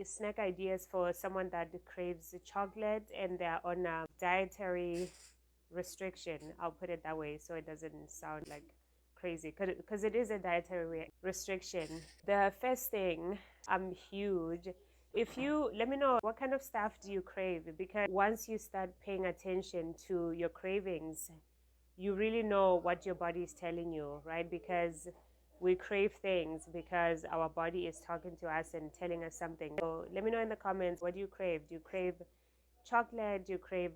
snack ideas for someone that craves chocolate and they're on a dietary restriction. I'll put it that way so it doesn't sound like crazy, because it is a dietary restriction. The first thing, I'm huge. If you let me know what kind of stuff do you crave, because once you start paying attention to your cravings, you really know what your body is telling you, right? Because we crave things because our body is talking to us and telling us something. So let me know in the comments, what do you crave? Do you crave chocolate? Do you crave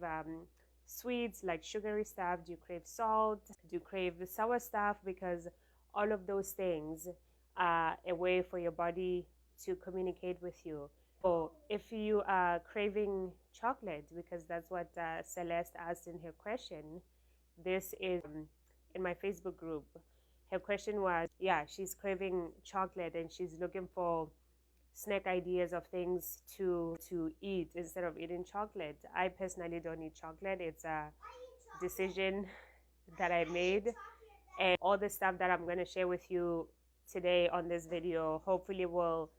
sweets like sugary stuff? Do you crave salt? Do you crave the sour stuff? Because all of those things are a way for your body to communicate with you. So if you are craving chocolate, because that's what Celeste asked in her question, this is in my Facebook group. Her question was, yeah, she's craving chocolate and she's looking for snack ideas of things to eat instead of eating chocolate. I personally don't eat chocolate. It's a decision that I made, and all the stuff that I'm going to share with you today on this video hopefully will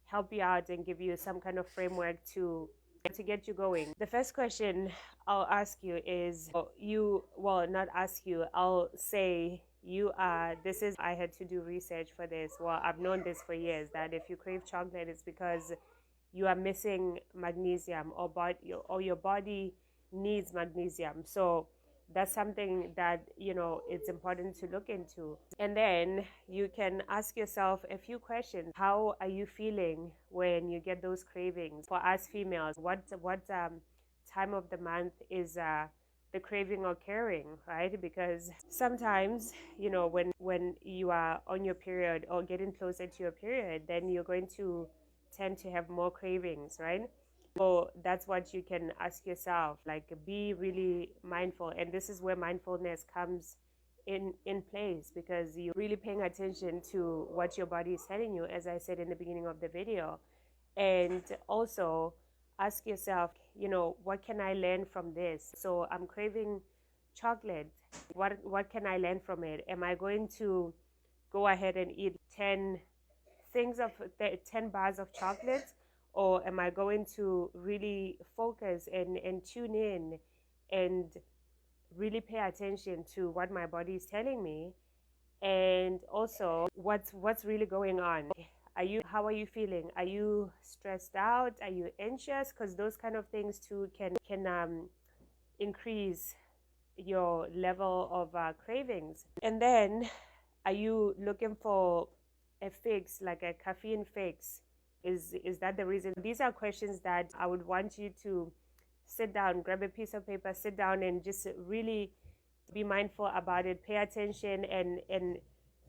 help you out and give you some kind of framework to get you going. The first question I'll ask you is, not ask you, I'll say you are, I had to do research for this. Well, I've known this for years, that if you crave chocolate, it's because you are missing magnesium, or your body needs magnesium. So that's something that, it's important to look into. And then you can ask yourself a few questions. How are you feeling when you get those cravings? For us females, what time of the month is the craving occurring, right? Because sometimes, when you are on your period or getting closer to your period, then you're going to tend to have more cravings, right? So that's what you can ask yourself, like, be really mindful. And this is where mindfulness comes in place, because you're really paying attention to what your body is telling you, as I said in the beginning of the video. And also ask yourself, what can I learn from this? So I'm craving chocolate. What can I learn from it? Am I going to go ahead and eat 10 bars of chocolate? Or am I going to really focus and tune in and really pay attention to what my body is telling me? And also, what's really going on? How are you feeling? Are you stressed out? Are you anxious? Because those kind of things too can increase your level of cravings. And then, are you looking for a fix, like a caffeine fix? Is that the reason? These are questions that I would want you to sit down, grab a piece of paper, sit down and just really be mindful about it. Pay attention and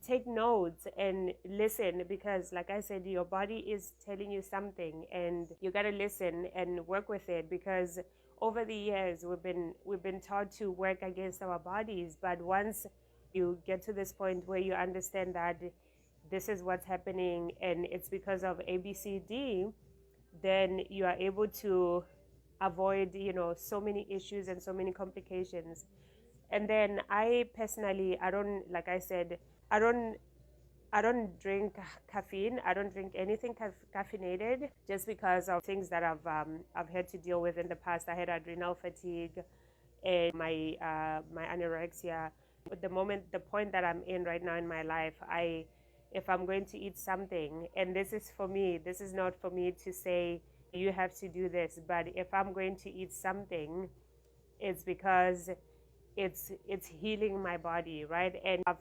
take notes and listen, because like I said, your body is telling you something and you got to listen and work with it. Because over the years we've been taught to work against our bodies, but once you get to this point where you understand that this is what's happening and it's because of ABCD, then you are able to avoid, so many issues and so many complications. And then I personally, I don't drink caffeine. I don't drink anything caffeinated, just because of things that I've had to deal with in the past. I had adrenal fatigue and my anorexia. At the point that I'm in right now in my life, if I'm going to eat something, and this is for me, this is not for me to say you have to do this, but if I'm going to eat something, it's because it's healing my body, right? And I've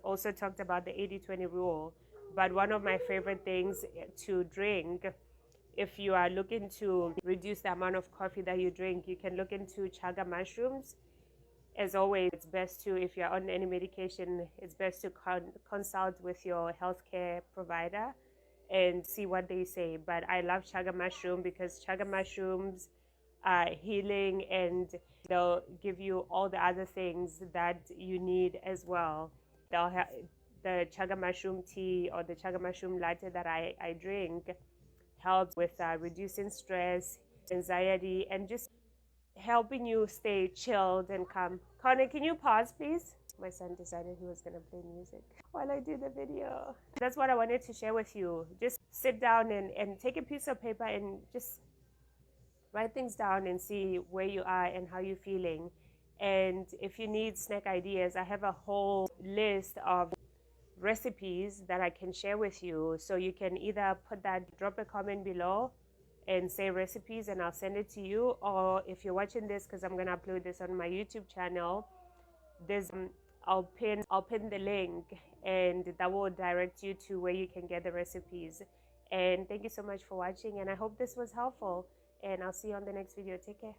also talked about the 80-20 rule, but one of my favorite things to drink, if you are looking to reduce the amount of coffee that you drink, you can look into chaga mushrooms. As always, it's best to, if you're on any medication, it's best to consult with your healthcare provider and see what they say. But I love chaga mushroom because chaga mushrooms are healing, and they'll give you all the other things that you need as well. They'll have the chaga mushroom tea or the chaga mushroom latte that I drink helps with reducing stress, anxiety, and just helping you stay chilled and calm. Connor, can you pause, please? My son decided he was going to play music while I do the video. That's what I wanted to share with you. Just sit down and take a piece of paper and just write things down and see where you are and how you're feeling. And if you need snack ideas, I have a whole list of recipes that I can share with you. So you can either drop a comment below and say recipes and I'll send it to you. Or if you're watching this, because I'm going to upload this on my YouTube channel, there's I'll pin the link and that will direct you to where you can get the recipes. And thank you so much for watching, and I hope this was helpful, and I'll see you on the next video. Take care.